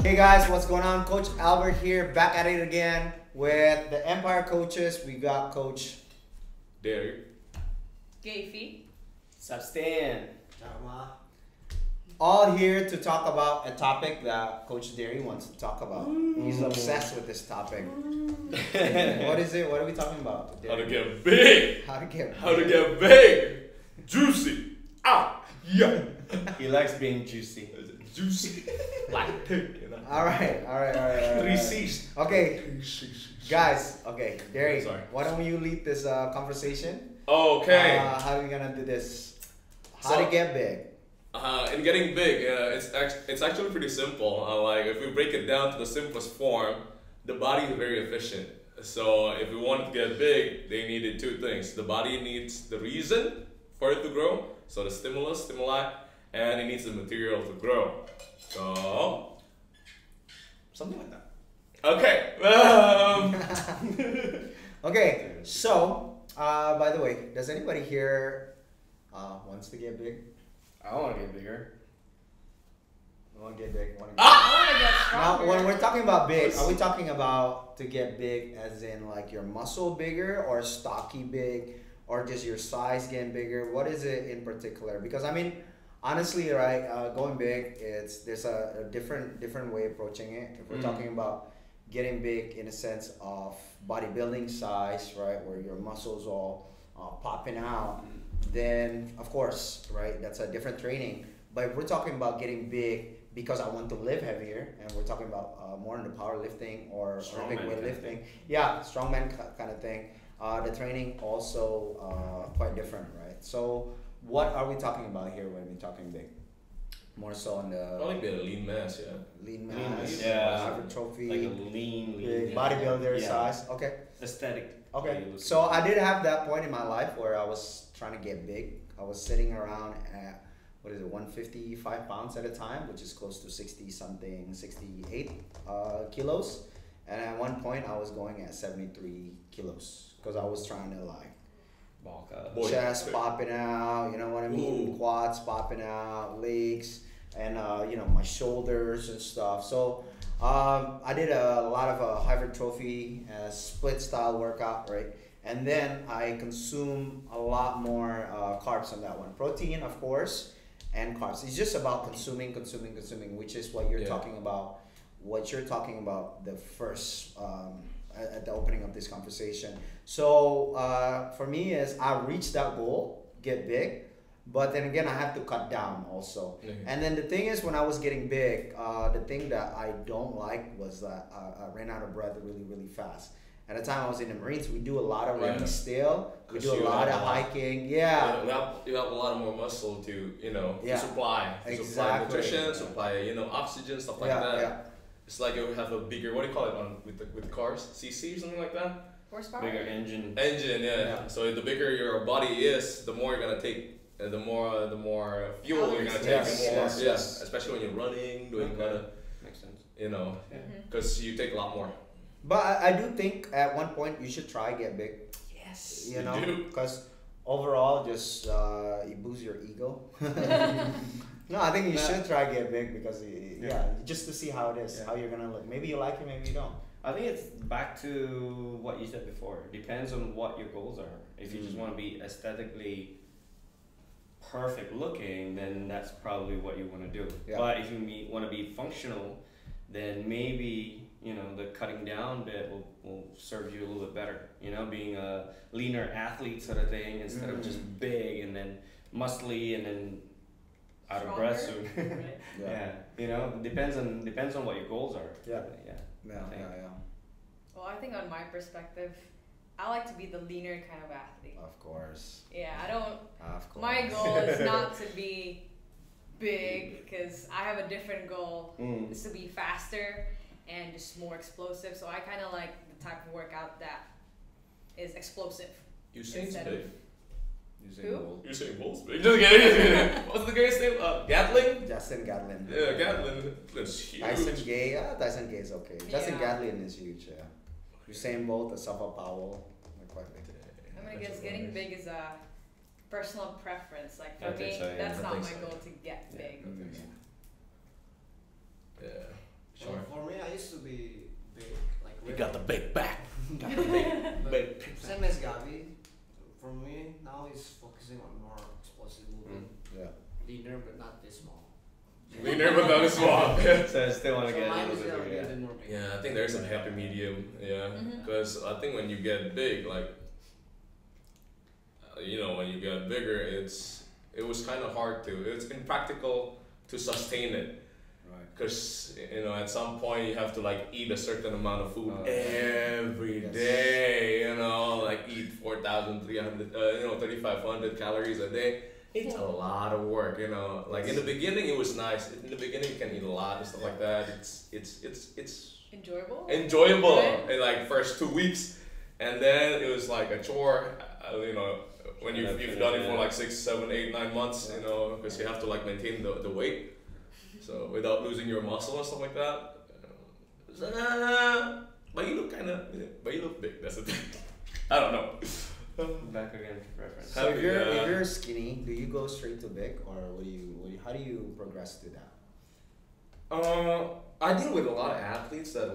Hey guys, what's going on? Coach Albert here, back at it again with the Empire coaches. We got Coach Derry. Gavi. Substan. Charma. all here to talk about a topic that Coach Derry wants to talk about. He's obsessed with this topic. What is it? What are we talking about? How to Derry? get big. How to get How to get big. Juicy. Ah. Yeah. He likes being juicy. Juicy. Like pig. You know? All right. 3 C's. Okay, guys. Okay, Derry. Sorry. Why don't you lead this conversation? Okay. How are we gonna do this? How So- to get big? In getting big, it's actually pretty simple. Like if we break it down to the simplest form, the body is very efficient. So if we want to get big, they needed two things. The body needs the reason for it to grow, so the stimuli, and it needs the material to grow. So something like that. Okay. Okay, so by the way, does anybody here wants to get big? I want to get bigger. Want to get big? Want to get I want to get Now, stronger. when we're talking about big, are we talking about to get big as in like your muscle bigger or stocky big or just your size getting bigger? What is it in particular? Because I mean, honestly, right, going big, there's a different way approaching it. If we're talking about getting big in a sense of bodybuilding size, right, where your muscles all popping out, then of course, right, that's a different training. But if we're talking about getting big because I want to live heavier, and we're talking about more in the powerlifting or Olympic Strongman weightlifting, yeah, strongman kind of thing. The training also quite different, right? So what are we talking about here when we're talking big? More so on the I like the lean mass, yeah. lean Lean mass, mass, yeah. hypertrophy, Like a lean big bodybuilder yeah. size. Okay. Aesthetic. Okay, so I did have that point in my life where I was trying to get big. I was sitting around at, 155 pounds at a time, which is close to 68 kilos. And at one point I was going at 73 kilos because I was trying to like Bulk up. Boy, chest big. popping out, you know what I mean? Ooh. Quads popping out, legs, and my shoulders and stuff. So I did a lot of hypertrophy, split style workout, right? And then I consume a lot more carbs on that one. Protein, of course, and carbs. It's just about consuming, which is what you're Yeah. talking about. What you're talking about the first at the opening of this conversation. So for me is I reached that goal, get big, but then again I have to cut down also. And then the thing is when I was getting big, the thing that I don't like was that I ran out of breath really fast. At the time I was in the Marines, we do a lot of running Yeah. still. We 'Cause do a you lot have of a lot. hiking. Yeah. You have a lot more muscle to Yeah. supply. To Exactly. supply nutrition, supply oxygen, stuff like that. Yeah. It's like you have a bigger, what do you call it with cars? CC or something like that? Horsepower. Bigger engine. Engine, yeah. Yeah. So the bigger your body is, the more you're gonna take, the more fuel you're gonna take, Yes, and more, yes. especially when you're running, doing a lot of, Makes sense. because you take a lot more. But I do think at one point you should try get big. Yes. You You know, do. because overall, just you boost your ego. No, I think you should try get big because just to see how it is, how you're gonna look. Maybe you like it, maybe you don't. I think it's back to what you said before. It depends on what your goals are. If you just want to be aesthetically perfect looking, then that's probably what you want to do. Yeah. But if you want to be functional, then maybe the cutting down bit will serve you a little bit better. Being a leaner athlete sort of thing instead of just big and then muscly and then out of breath soon. Right. It depends on what your goals are. Yeah. Yeah. Well, I think on my perspective, I like to be the leaner kind of athlete. Of course. Yeah, I don't. Of course. My goal is not to be big because I have a different goal. It's to be faster and just more explosive. So I kind of like the type of workout that is explosive. Usain's Instead big. Who? Usain Bolt's big. Just kidding. What's the guy's name? Gatling? Justin Gatlin. Yeah, Gatling. That's huge. Tyson Gay. Tyson Gay is okay. Justin Yeah. Gatlin is huge. Yeah. Usain Bolt, Asafa Powell, they're quite big. I mean, I guess getting big is a personal preference. Like for I think me, so, yeah. that's I not think my so. goal to get big. Yeah. Sure. For me, I used to be big, like You got the big back. But same as Gavi. For me, now he's focusing on more explosive movement, Yeah. leaner but not this small. Leaner but not as small. So I still want to So get a mine little is bit gonna be a bigger. bit more big. Yeah, I think there's a happy medium. Yeah, because I think when you get big, like when you get bigger, it was kind of hard to. It's impractical to sustain it. Right. Because at some point you have to like eat a certain amount of food every Yes. day. Like eat 4,300, 3,500 calories a day. It's a lot of work. Like in the beginning it was nice. In the beginning you can eat a lot and stuff like that. It's Enjoyable. enjoyable Right? in like first 2 weeks, and then it was like a chore. When you've done it for like 6, 7, 8, 9 months. Because you have to like maintain the weight. So without losing your muscle and stuff like that. But you look big. That's the thing. I don't know. Back again to preference. So if you're Yeah. if you're skinny, do you go straight to big, or how do you progress to that? I deal with a lot of athletes that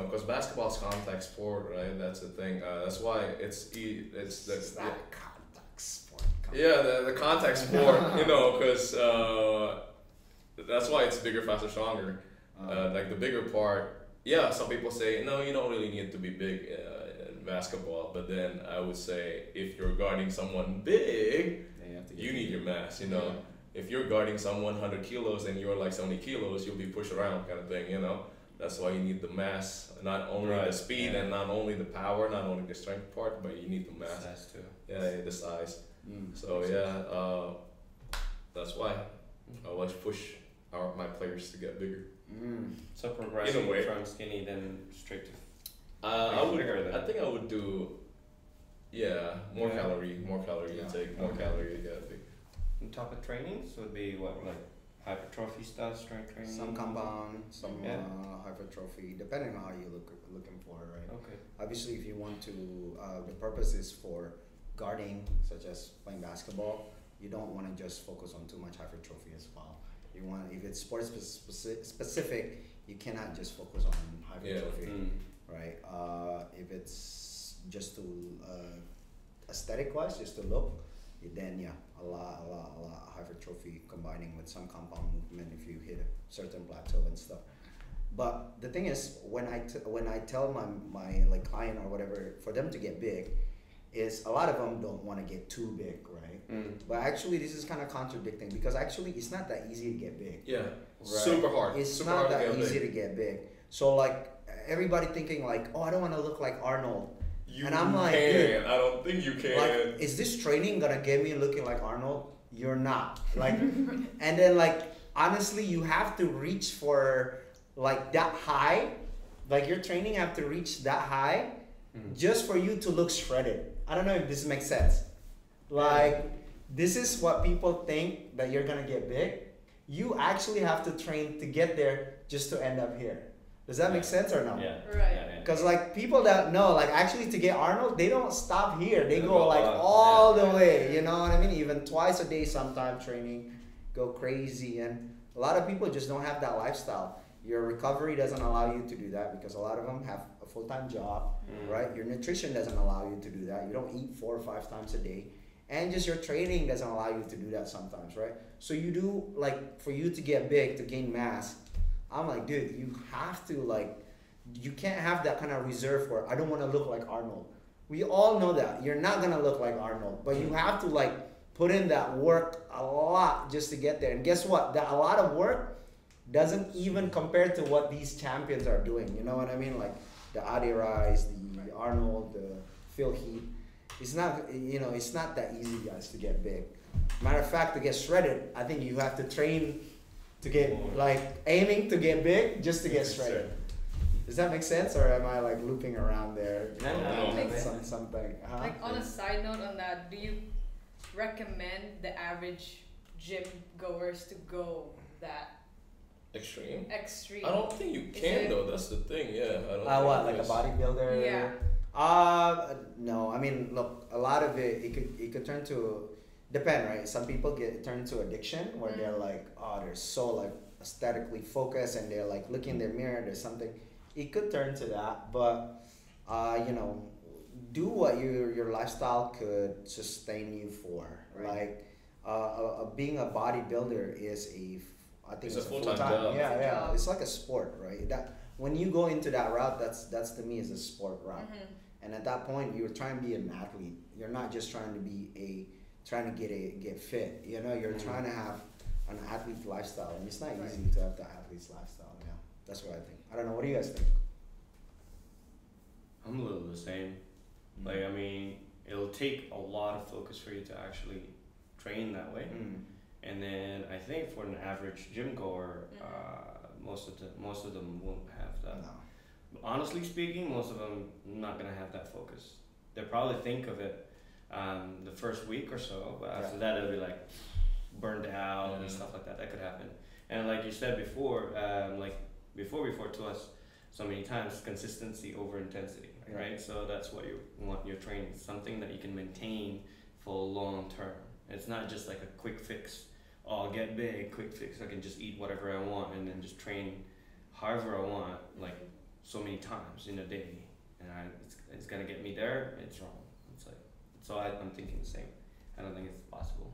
because basketball's contact sport, right? That's the thing. That's why it's Not contact sport. the contact sport. Because that's why it's bigger, faster, stronger. Like the bigger part. Yeah, some people say no, you don't really need to be big in basketball. But then I would say if you're guarding someone big, you need your mass. If you're guarding someone 100 kilos and you're like 70 kilos, you'll be pushed around, kind of thing. That's why you need the mass, not only the speed and not only the power, not only the strength part, but you need the mass. Size too. Yeah, the size. So that's why I always push my players to get bigger. So progressing In a way. from skinny then straight to bigger then. I think I would do, more calorie intake, more calorie. Yeah, I think. On top of trainings would be what, like hypertrophy stuff, strength training? Some compound, some Yeah. hypertrophy, depending on how you looking for it, right? Okay. Obviously, if you want to, the purpose is for guarding, such as playing basketball. You don't want to just focus on too much hypertrophy as well. You want, if it's sport specific, you cannot just focus on hypertrophy, right? If it's just to aesthetic wise, just to look, then a lot hypertrophy combining with some compound movement if you hit a certain plateau and stuff. But the thing is, when I tell my like client or whatever for them to get big, is a lot of them don't want to get too big, right? But actually this is kind of contradicting, because actually it's not that easy to get big. Yeah, Right. super hard. It's super not hard that to get easy big. to get big. So like everybody thinking like, oh, I don't want to look like Arnold. You And I'm like, can. dude, I don't think you can. Like, is this training gonna get me looking like Arnold? You're not. Like, and then like honestly, you have to reach for like that high. Like your training have to reach that high just for you to look shredded. I don't know if this makes sense. Like, this is what people think that you're gonna get big. You actually have to train to get there just to end up here. Does that make sense or no? Yeah. Right. Because like people that know, like actually to get Arnold, they don't stop here. They They go go like up, all the way. You know what I mean? Even twice a day, sometime training, go crazy. And a lot of people just don't have that lifestyle. Your recovery doesn't allow you to do that, because a lot of them have a full-time job, right? Your nutrition doesn't allow you to do that. You don't eat 4 or 5 times a day. And just your training doesn't allow you to do that sometimes, right? So you do, like, for you to get big, to gain mass, I'm like, dude, you have to, like, you can't have that kind of reserve for, I don't want to look like Arnold. We all know that. You're not going to look like Arnold. But you have to, like, put in that work a lot just to get there. And guess what? That a lot of work doesn't even compare to what these champions are doing. You know what I mean? Like, the Adi Rise, the Arnold, the Phil Heath. It's not, you know, it's not that easy, guys, to get big. Matter of fact, to get shredded, I think you have to train to get, like, aiming to get big just to get shredded. Does that make sense, or am I like looping around there? No, makes Something. Huh? Like on a side note on that, do you recommend the average gym goers to go that Extreme? extreme? I don't think you Is can it- though. That's the thing. Yeah. I don't. What, think like a it's- bodybuilder? Yeah. No. I mean, look, a lot of it could turn to, depend, right? Some people turn to addiction where they're like, oh, they're so like aesthetically focused and they're like looking in their mirror, there's something, it could turn to that. But you know, do what your lifestyle could sustain you for. Like being a bodybuilder is I think it's a full-time job. Yeah, it's like a sport, right? That when you go into that route, that's to me is a sport route. And at that point, you're trying to be an athlete. You're not just trying to be trying to get fit. You know, you're trying to have an athlete lifestyle, and it's not easy to have that athlete's lifestyle. Yeah, that's what I think. I don't know. What do you guys think? I'm a little the same. Like, I mean, it'll take a lot of focus for you to actually train that way. And then I think for an average gym goer, most of them won't have that. No. Honestly speaking, most of them not gonna have that focus. They'll probably think of it the first week or so, but after that they'll be like burned out and stuff like that. That could happen. And like you said before, like before to us so many times, consistency over intensity, right? So that's what you want your training, something that you can maintain for long term. It's not just like a quick fix. Oh, I'll get big, quick fix. I can just eat whatever I want and then just train however I want, like so many times in a day, and it's gonna get me there. It's wrong. It's like, so I'm thinking the same. I don't think it's possible.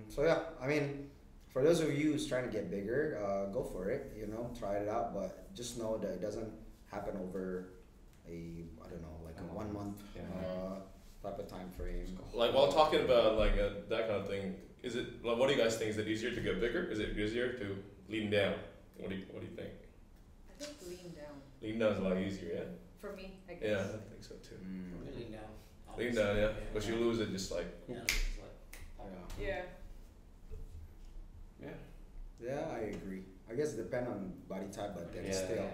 So yeah, I mean, for those of you who's trying to get bigger, go for it. You know, try it out, but just know that it doesn't happen over a 1 month type of time frame. Like while talking about like that kind of thing, is it like, what do you guys think? Is it easier to get bigger? Is it easier to lean down? What do you think? I think lean down. Lean down is a lot easier, yeah. For me, I guess. Yeah, I think so too. Lean down. Lean down, yeah. But you lose it just like. Yeah, I agree. I guess it depends on body type, but then still,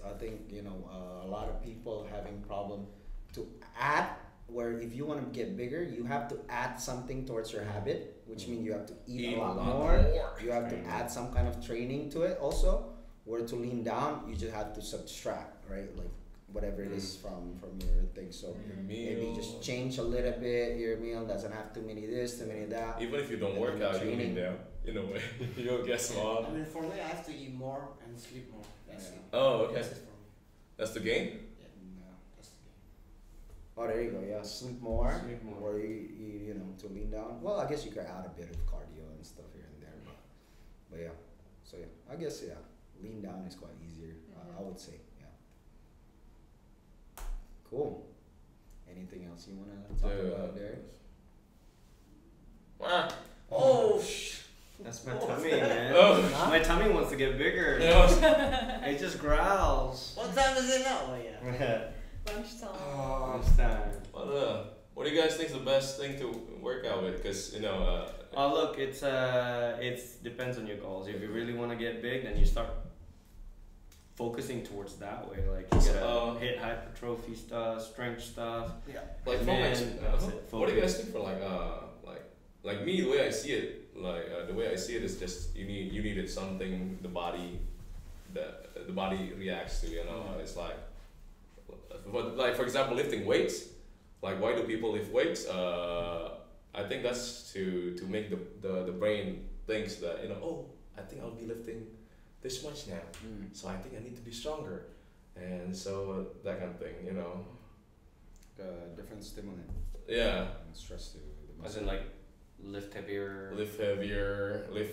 I think, you know, a lot of people having problem to add, where if you want to get bigger, you have to add something towards your habit, which means you have to eat a lot more. You have to add some kind of training to it also. Where to lean down, you just have to subtract, right? Like whatever it is from your thing. So maybe just change a little bit. Your meal doesn't have too many this, too many that. Even if you don't work out, you lean down. In a way, you'll get small. I mean, for me, I have to eat more and sleep more. That's it. Oh, okay. That's it for me. That's the game? That's the game. Oh, there you go. Yeah, sleep more. Or you know, to lean down. Well, I guess you could add a bit of cardio and stuff here and there, but yeah. So yeah, I guess lean down is quite easier. I would say, Cool. Anything else you wanna talk about there? Oh. That's my tummy, man. Oh. My tummy wants to get bigger. It just growls. What time is it now? Oh yeah. Lunchtime. Lunchtime. What do you guys think is the best thing to work out with? Because you know. Oh look, it's depends on your goals. If you really want to get big, then you start focusing towards that way. Like you gotta hit hypertrophy stuff, strength stuff. Yeah. Like what do you guys think for like me? The way I see it. The way I see it is just you needed something the body reacts to, you know. It's like for example lifting weights, like why do people lift weights? I think that's to make the brain thinks that, you know, oh, I think I'll be lifting this much now, so I think I need to be stronger, and so that kind of thing, you know. Different stimulant. Yeah. And stress to the muscle. As in like lift heavier, lift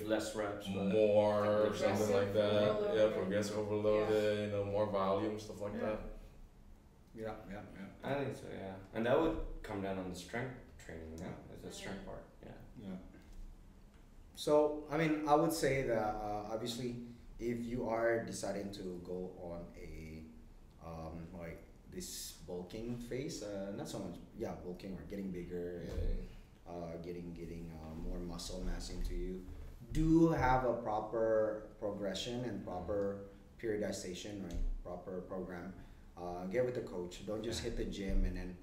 less reps, more, or something like that. Yeah, progressive overloaded, you know, more volume, stuff like that. Yeah. I think so, yeah. And that would come down on the strength training, is the strength part, Yeah. So, I mean, I would say that obviously, if you are deciding to go on a like this bulking phase, not so much, bulking or getting bigger. Getting more muscle mass into you, do have a proper progression and proper periodization, right? Proper program. Get with the coach. Don't just hit the gym and then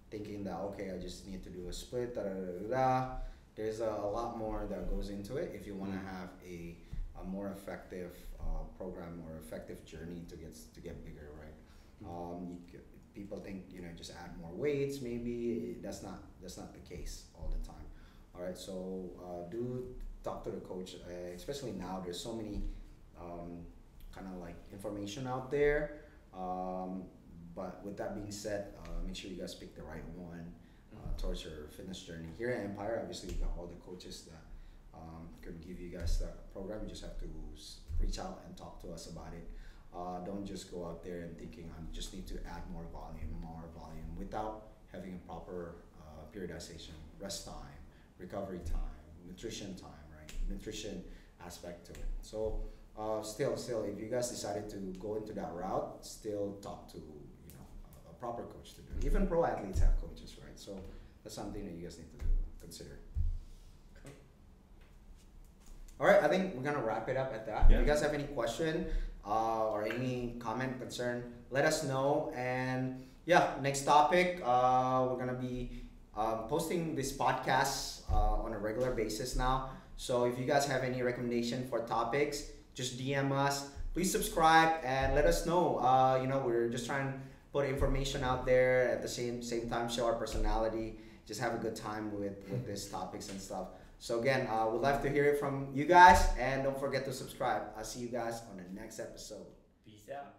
thinking that, okay, I just need to do a split. There's a lot more that goes into it if you want to have a more effective program or effective journey to get bigger, right? People think, you know, just add more weights. Maybe that's not the case all the time. All right, so do talk to the coach, especially now. There's so many kind of like information out there. But with that being said, make sure you guys pick the right one towards your fitness journey. Here at Empire, obviously, we got all the coaches that can give you guys that program. You just have to reach out and talk to us about it. Don't just go out there and thinking I just need to add more volume without having a proper periodization, rest time, recovery time, nutrition time, right? Nutrition aspect to it. So still, if you guys decided to go into that route, still talk to a proper coach to do it. Even pro athletes have coaches, right? So that's something that you guys need to consider. All right, I think we're gonna wrap it up at that. Yeah. If you guys have any question or any comment, concern, let us know. And yeah, next topic, we're gonna be posting this podcast on a regular basis now. So if you guys have any recommendation for topics, just DM us. Please subscribe and let us know. We're just trying to put information out there at the same time, show our personality, just have a good time with these topics and stuff. So again, we'd love to hear it from you guys, and don't forget to subscribe. I'll see you guys on the next episode. Peace out.